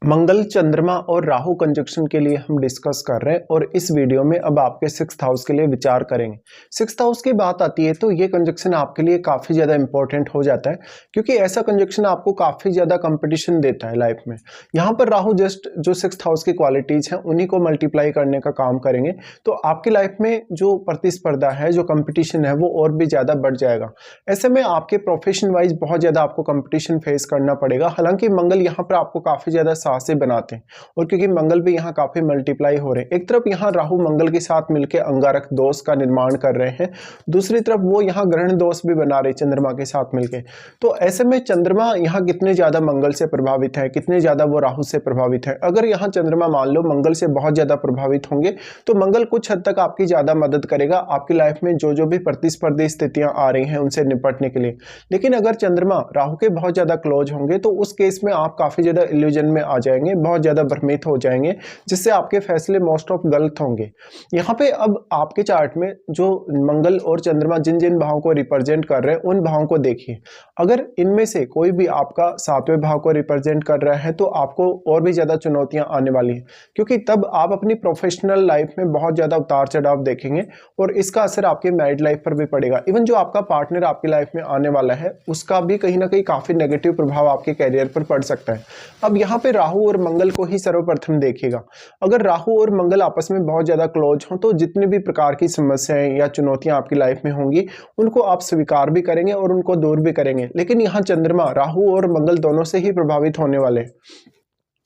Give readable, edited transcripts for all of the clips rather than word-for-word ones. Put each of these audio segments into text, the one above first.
मंगल, चंद्रमा और राहु कंजक्शन के लिए हम डिस्कस कर रहे हैं और इस वीडियो में अब आपके सिक्स्थ हाउस के लिए विचार करेंगे। सिक्स्थ हाउस की बात आती है तो ये कंजक्शन आपके लिए काफ़ी ज़्यादा इंपॉर्टेंट हो जाता है, क्योंकि ऐसा कंजक्शन आपको काफ़ी ज़्यादा कंपटीशन देता है लाइफ में। यहाँ पर राहु जस्ट जो सिक्स्थ हाउस की क्वालिटीज़ हैं उन्हीं को मल्टीप्लाई करने का काम करेंगे, तो आपकी लाइफ में जो प्रतिस्पर्धा है, जो कंपटीशन है, वो और भी ज़्यादा बढ़ जाएगा। ऐसे में आपके प्रोफेशन वाइज बहुत ज़्यादा आपको कंपटीशन फेस करना पड़ेगा। हालांकि मंगल यहाँ पर आपको काफ़ी ज़्यादा साहसी बनाते हैं, और क्योंकि मंगल भी यहाँ काफी मल्टीप्लाई हो रहे हैं, एक तरफ यहाँ राहु मंगल के साथ मिलकर अंगारक दोष का निर्माण कर रहे हैं, दूसरी तरफ वो यहाँ ग्रहण दोष भी बना रहे चंद्रमा के साथ मिलकर। तो ऐसे में चंद्रमा यहाँ कितने ज्यादा मंगल से प्रभावित है, कितने ज्यादा वो राहु से प्रभावित है। अगर यहाँ चंद्रमा मान लो मंगल से बहुत ज्यादा प्रभावित होंगे तो मंगल कुछ हद तक आपकी ज्यादा मदद करेगा आपकी लाइफ में जो भी प्रतिस्पर्धी स्थितियां आ रही हैं उनसे निपटने के लिए। लेकिन अगर चंद्रमा राहु के बहुत ज्यादा क्लोज होंगे तो उस केस में आप काफी ज्यादा इल्यूजन में आ जाएंगे, बहुत ज्यादा भ्रमित हो जाएंगे, जिससे आपके फैसले मोस्ट ऑफ गलत होंगे। यहाँ पे अब आपके चार्ट में जो मंगल और चंद्रमा जिन जिन भावों को रिप्रेजेंट कर रहे हैं उन भावों को देखिए। अगर इनमें से कोई भी आपका सातवें भाव को रिप्रेजेंट कर रहा है तो आपको और भी ज्यादा चुनौतियां आने वाली हैं, क्योंकि तब आप अपनी प्रोफेशनल लाइफ में बहुत ज्यादा उतार चढ़ाव देखेंगे और इसका असर आपके मैरिड लाइफ पर भी पड़ेगा। इवन जो आपका पार्टनर आपकी लाइफ में आने वाला है उसका भी कहीं ना कहीं काफी नेगेटिव प्रभाव आपके कैरियर पर पड़ सकता है। अब यहाँ पे राहु और मंगल को ही सर्वप्रथम देखिएगा। अगर राहु और मंगल आपस में बहुत ज्यादा क्लोज हो तो जितने भी प्रकार की समस्याएं या चुनौतियां आपकी लाइफ में होंगी उनको आप स्वीकार भी करेंगे और उनको दूर भी करेंगे। लेकिन यहाँ चंद्रमा राहु और मंगल दोनों से ही प्रभावित होने वाले हैं।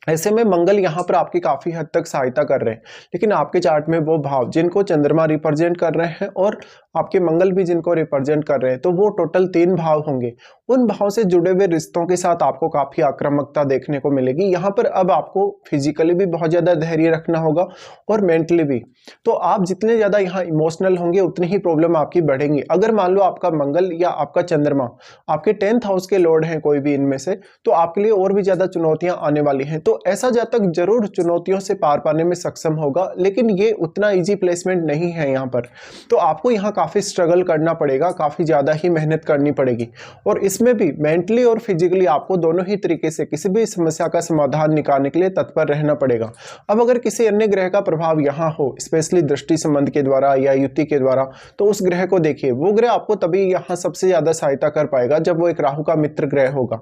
ऐसे में मंगल यहाँ पर आपकी काफी हद तक सहायता कर रहे हैं, लेकिन आपके चार्ट में वो भाव जिनको चंद्रमा रिप्रेजेंट कर रहे हैं और आपके मंगल भी जिनको रिप्रेजेंट कर रहे हैं, तो वो टोटल 3 भाव होंगे। उन भाव से जुड़े हुए रिश्तों के साथ आपको काफी आक्रामकता देखने को मिलेगी। यहाँ पर अब आपको फिजिकली भी बहुत ज्यादा धैर्य रखना होगा और मेंटली भी। तो आप जितने ज्यादा यहाँ इमोशनल होंगे उतनी ही प्रॉब्लम आपकी बढ़ेंगी। अगर मान लो आपका मंगल या आपका चंद्रमा आपके 10th हाउस के लॉर्ड हैं कोई भी इनमें से, तो आपके लिए और भी ज्यादा चुनौतियां आने वाली हैं। तो ऐसा जातक जरूर चुनौतियों से पार पाने में सक्षम होगा, लेकिन ये उतना इजी प्लेसमेंट नहीं है यहाँ पर। तो आपको यहाँ काफी स्ट्रगल करना पड़ेगा, काफी ज्यादा ही मेहनत करनी पड़ेगी, और इसमें भी मेंटली और फिजिकली आपको दोनों ही तरीके से किसी भी समस्या का समाधान निकालने के लिए तत्पर रहना पड़ेगा। अब अगर किसी अन्य ग्रह का प्रभाव यहाँ हो, स्पेशली दृष्टि संबंध के द्वारा या युति के द्वारा, तो उस ग्रह को देखिए। वो ग्रह आपको तभी यहाँ सबसे ज्यादा सहायता कर पाएगा जब वो एक राहु का मित्र ग्रह होगा।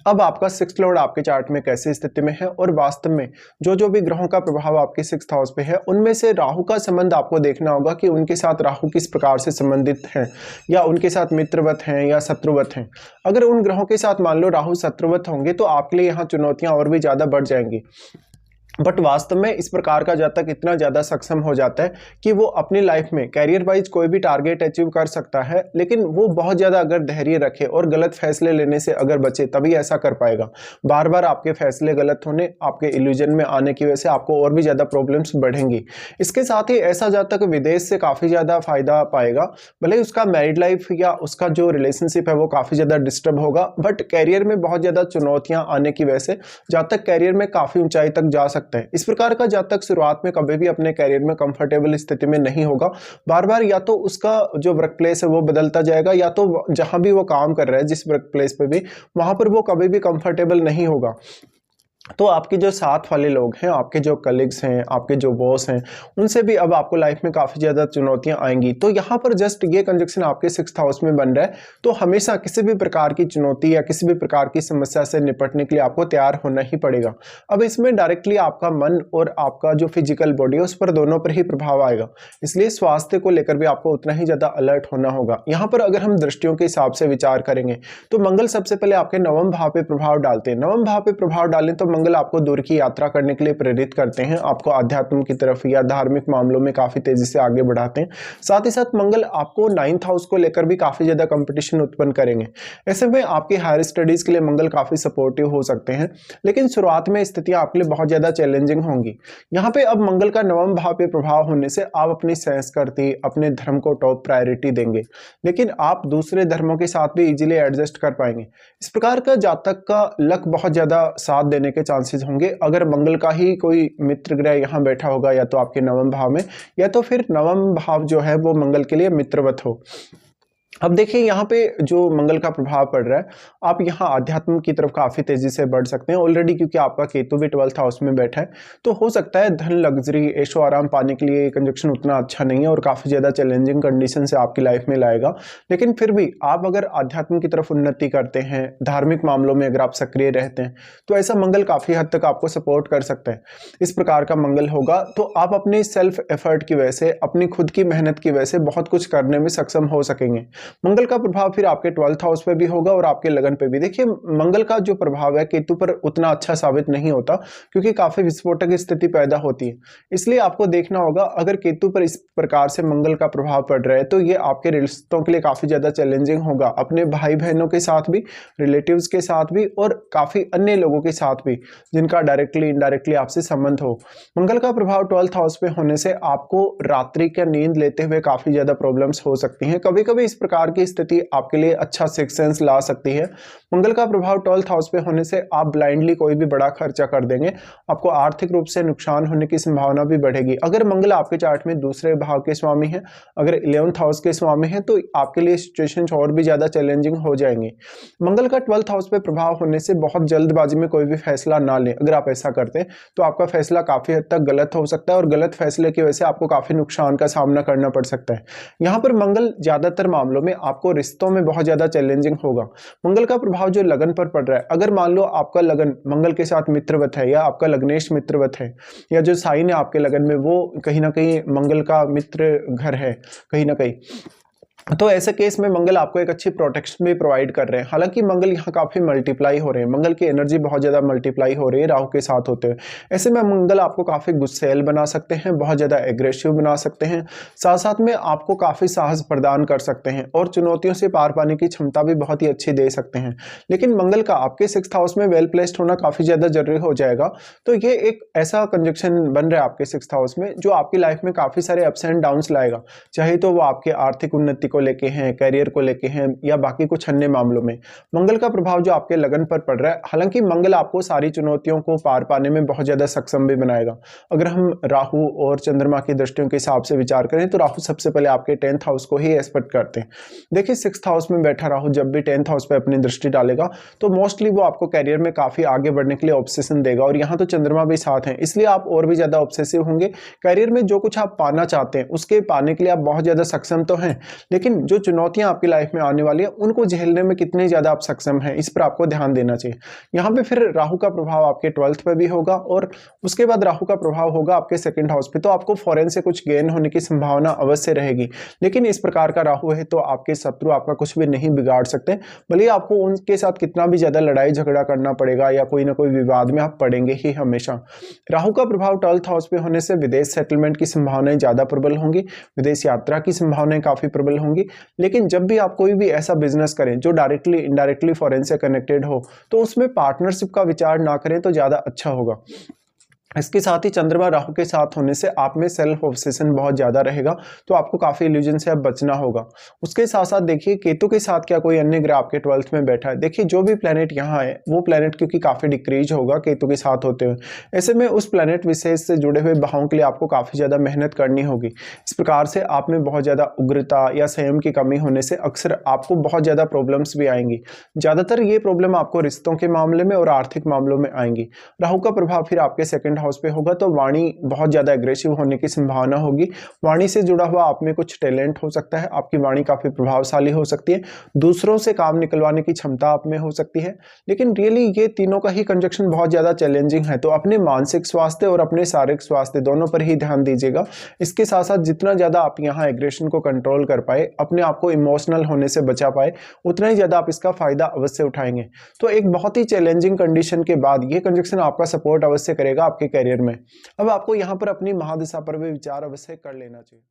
अब आपका सिक्स्थ लॉर्ड आपके चार्ट में कैसी स्थिति में है, और वास्तव में जो भी ग्रहों का प्रभाव आपके सिक्स्थ हाउस पे है उनमें से राहु का संबंध आपको देखना होगा कि उनके साथ राहु किस प्रकार से संबंधित हैं, या उनके साथ मित्रवत हैं या शत्रुवत हैं। अगर उन ग्रहों के साथ मान लो राहु शत्रुवत होंगे तो आपके लिए यहाँ चुनौतियां और भी ज्यादा बढ़ जाएंगी। बट वास्तव में इस प्रकार का जातक इतना ज्यादा सक्षम हो जाता है कि वो अपनी लाइफ में कैरियर वाइज कोई भी टारगेट अचीव कर सकता है, लेकिन वो बहुत ज्यादा अगर धैर्य रखे और गलत फैसले लेने से अगर बचे तभी ऐसा कर पाएगा। बार बार आपके फैसले गलत होने, आपके इल्यूजन में आने की वजह से आपको और भी ज्यादा प्रॉब्लम्स बढ़ेंगी। इसके साथ ही ऐसा जातक विदेश से काफी ज्यादा फायदा पाएगा, भले ही उसका मैरिड लाइफ या उसका जो रिलेशनशिप है वो काफी ज्यादा डिस्टर्ब होगा, बट कैरियर में बहुत ज्यादा चुनौतियां आने की वजह से जातक कैरियर में काफी ऊंचाई तक जा सकता है। इस प्रकार का जातक शुरुआत में कभी भी अपने कैरियर में कंफर्टेबल स्थिति में नहीं होगा। बार बार या तो उसका जो वर्क प्लेस है वो बदलता जाएगा, या तो जहां भी वो काम कर रहा है जिस वर्क प्लेस पे भी, वहां पर वो कभी भी कंफर्टेबल नहीं होगा। तो आपके जो साथ वाले लोग हैं, आपके जो कलीग्स हैं, आपके जो बॉस हैं, उनसे भी अब आपको लाइफ में काफी ज्यादा चुनौतियां आएंगी। तो यहाँ पर जस्ट ये कंजक्शन आपके सिक्स्थ हाउस में बन रहा है, तो हमेशा किसी भी प्रकार की चुनौती या किसी भी प्रकार की समस्या से निपटने के लिए आपको तैयार होना ही पड़ेगा। अब इसमें डायरेक्टली आपका मन और आपका जो फिजिकल बॉडी है उस पर दोनों पर ही प्रभाव आएगा, इसलिए स्वास्थ्य को लेकर भी आपको उतना ही ज्यादा अलर्ट होना होगा। यहाँ पर अगर हम दृष्टियों के हिसाब से विचार करेंगे तो मंगल सबसे पहले आपके नवम भाव पे प्रभाव डालते हैं। नवम भाव पे प्रभाव डालें तो मंगल आपको दूर की यात्रा करने के लिए प्रेरित करते हैं, आपको आध्यात्म की तरफ या धार्मिक मामलों में काफी तेजी से आगे बढ़ाते हैं। साथ ही साथ मंगल आपको 9th हाउस को लेकर भी काफी ज्यादा कंपटीशन उत्पन्न करेंगे। ऐसे में आपकी हायर स्टडीज के लिए मंगल काफी सपोर्टिव हो सकते हैं, लेकिन शुरुआत में स्थितियां आपके लिए बहुत ज्यादा चैलेंजिंग होंगी। यहाँ पे अब मंगल का नवम भाव पे प्रभाव होने से आप अपनी संस्कृति, अपने धर्म को टॉप प्रायोरिटी देंगे, लेकिन आप दूसरे धर्मों के साथ भी इजीली एडजस्ट कर पाएंगे। इस प्रकार का जातक का लक बहुत ज्यादा साथ देने के चांसेस होंगे अगर मंगल का ही कोई मित्र ग्रह यहाँ बैठा होगा, या तो आपके नवम भाव में, या तो फिर नवम भाव जो है वो मंगल के लिए मित्रवत हो। अब देखिए यहाँ पे जो मंगल का प्रभाव पड़ रहा है, आप यहाँ आध्यात्म की तरफ काफ़ी तेज़ी से बढ़ सकते हैं ऑलरेडी, क्योंकि आपका केतु भी 12th हाउस में बैठा है। तो हो सकता है धन, लग्ज़री, ऐशो-आराम पाने के लिए ये कंजक्शन उतना अच्छा नहीं है और काफ़ी ज़्यादा चैलेंजिंग कंडीशन से आपकी लाइफ में लाएगा। लेकिन फिर भी आप अगर आध्यात्म की तरफ उन्नति करते हैं, धार्मिक मामलों में अगर आप सक्रिय रहते हैं, तो ऐसा मंगल काफ़ी हद तक आपको सपोर्ट कर सकता है। इस प्रकार का मंगल होगा तो आप अपनी सेल्फ एफर्ट की वजह से, अपनी खुद की मेहनत की वजह से बहुत कुछ करने में सक्षम हो सकेंगे। मंगल का प्रभाव फिर आपके 12th हाउस पे भी होगा और आपके लगन पे भी। देखिए मंगल का जो प्रभाव है केतु पर उतना अच्छा साबित नहीं होता, क्योंकि काफी विस्फोटक स्थिति पैदा होती है। इसलिए आपको देखना होगा, अगर केतु पर इस प्रकार से मंगल का प्रभाव पड़ रहा है तो ये आपके रिश्तों के लिए काफी ज्यादा चैलेंजिंग होगा, अपने भाई बहनों के साथ भी, रिलेटिव्स के साथ भी और काफी अन्य लोगों के साथ भी जिनका डायरेक्टली इनडायरेक्टली आपसे संबंध हो। मंगल का प्रभाव 12th हाउस पे होने से आपको रात्रि का नींद लेते हुए काफी ज्यादा प्रॉब्लम्स हो सकती हैं। कभी कभी इस प्रकार की स्थिति आपके लिए अच्छा सिक्स सेंस ला सकती है। मंगल का प्रभाव 12th हाउस पे होने से आप ब्लाइंडली कोई भी बड़ा खर्चा कर देंगे, आपको आर्थिक रूप से नुकसान होने की संभावना भी बढ़ेगी। अगर मंगल आपके चार्ट में दूसरे भाव के स्वामी हैं, अगर 11th हाउस के स्वामी हैं, तो आपके लिए सिचुएशन और भी ज्यादा चैलेंजिंग हो जाएंगे। मंगल का 12th हाउस पे प्रभाव होने से बहुत जल्दबाजी में कोई भी फैसला ना लें। अगर आप ऐसा करते हैं तो आपका फैसला काफी हद तक गलत हो सकता है और गलत फैसले की वजह से आपको काफी नुकसान का सामना करना पड़ सकता है। यहाँ पर मंगल ज्यादातर मामलों में आपको रिश्तों में बहुत ज्यादा चैलेंजिंग होगा। मंगल का प्रभाव जो लगन पर पड़ रहा है, अगर मान लो आपका लगन मंगल के साथ मित्रवत है या आपका लग्नेश मित्रवत है, या जो साइन है आपके लगन में वो कहीं ना कहीं मंगल का मित्र घर है कहीं ना कहीं, तो ऐसे केस में मंगल आपको एक अच्छी प्रोटेक्शन भी प्रोवाइड कर रहे हैं। हालांकि मंगल यहाँ काफी मल्टीप्लाई हो रहे हैं, मंगल की एनर्जी बहुत ज्यादा मल्टीप्लाई हो रही है राहु के साथ होते हुए। ऐसे में मंगल आपको काफी गुस्सैल बना सकते हैं, बहुत ज्यादा एग्रेसिव बना सकते हैं, साथ साथ में आपको काफी साहस प्रदान कर सकते हैं और चुनौतियों से पार पाने की क्षमता भी बहुत ही अच्छी दे सकते हैं। लेकिन मंगल का आपके 6th हाउस में वेल प्लेस्ड होना काफी ज्यादा जरूरी हो जाएगा। तो ये एक ऐसा कंजक्शन बन रहा है आपके 6th हाउस में जो आपकी लाइफ में काफी सारे अप्स एंड डाउन्स लाएगा, चाहे तो वो आपके आर्थिक उन्नति को लेके हैं, करियर को लेके हैं या बाकी कुछ अन्य मामलों में। मंगल का प्रभाव जो आपके लगन पर पड़ रहा है, हालांकि मंगल आपको सारी चुनौतियों को पार पाने में बहुत ज्यादा सक्षम भी बनाएगा। अगर हम राहु और चंद्रमा की दृष्टियों के हिसाब से विचार करें तो राहु सबसे पहले आपके 10th हाउस को ही एस्पेक्ट करते हैं। देखिए 6th हाउस में बैठा राहु जब भी 10th हाउस पे अपनी दृष्टि डालेगा तो मोस्टली वो आपको करियर में काफी आगे बढ़ने के लिए ऑब्सेशन देगा, और यहाँ तो चंद्रमा भी साथ है, इसलिए आप और भी ज्यादा ऑब्सेसिव होंगे। करियर में जो कुछ आप पाना चाहते हैं उसके पाने के लिए आप बहुत ज्यादा सक्षम तो हैं, लेकिन जो चुनौतियां आपकी लाइफ में आने वाली है उनको झेलने में कितने ज्यादा आप सक्षम हैं, इस पर आपको ध्यान देना चाहिए। यहाँ पे फिर राहु का प्रभाव आपके 12th पे भी होगा और उसके बाद राहु का प्रभाव होगा आपके 2nd हाउस पे, तो आपको फॉरेन से कुछ गेन होने की संभावना अवश्य रहेगी। लेकिन इस प्रकार का राहु है तो आपके शत्रु आपका कुछ भी नहीं बिगाड़ सकते, भले आपको उनके साथ कितना भी ज्यादा लड़ाई झगड़ा करना पड़ेगा या कोई ना कोई विवाद में आप पड़ेंगे ही हमेशा। राहु का प्रभाव 12th हाउस पे होने से विदेश सेटलमेंट की संभावनाएं ज्यादा प्रबल होंगी, विदेश यात्रा की संभावनाएं काफी प्रबल होंगी। लेकिन जब भी आप कोई भी ऐसा बिजनेस करें जो डायरेक्टली इनडायरेक्टली फॉरेन से कनेक्टेड हो, तो उसमें पार्टनरशिप का विचार ना करें तो ज्यादा अच्छा होगा। इसके साथ ही चंद्रमा राहु के साथ होने से आप में सेल्फ ऑब्सेशन बहुत ज्यादा रहेगा, तो आपको काफी इल्यूजन से अब बचना होगा। उसके साथ साथ देखिए केतु के साथ क्या कोई अन्य ग्रह आपके 12th में बैठा है। देखिए जो भी प्लेनेट यहाँ है वो प्लेनेट क्योंकि काफी डिक्रीज होगा केतु के साथ होते हुए, ऐसे में उस प्लेनेट विशेष से जुड़े हुए भावों के लिए आपको काफी ज्यादा मेहनत करनी होगी। इस प्रकार से आप में बहुत ज्यादा उग्रता या संयम की कमी होने से अक्सर आपको बहुत ज्यादा प्रॉब्लम्स भी आएंगी। ज्यादातर ये प्रॉब्लम आपको रिश्तों के मामले में और आर्थिक मामलों में आएंगी। राहु का प्रभाव फिर आपके 2nd हाउस पे होगा तो वाणी बहुत ज्यादा एग्रेसिव होने की संभावना होगी। वाणी से जुड़ा हुआ आप में कुछ टैलेंट हो सकता है, आपकी वाणी काफी प्रभावशाली हो सकती है, दूसरों से काम निकलवाने की क्षमता आप में हो सकती है। लेकिन रियली ये तीनों का ही कंजक्शन बहुत ज्यादा चैलेंजिंग है, तो अपने मानसिक स्वास्थ्य और अपने शारीरिक स्वास्थ्य दोनों पर ही ध्यान दीजिएगा। इसके साथ साथ जितना ज्यादा आप यहाँ एग्रेशन को कंट्रोल कर पाए, अपने आप को इमोशनल होने से बचा पाए, उतना ही ज्यादा आप इसका फायदा अवश्य उठाएंगे। तो एक बहुत ही चैलेंजिंग कंडीशन के बाद ये कंजक्शन आपका सपोर्ट अवश्य करेगा आपके करियर में। अब आपको यहाँ पर अपनी महादशा पर भी विचार अवश्य कर लेना चाहिए।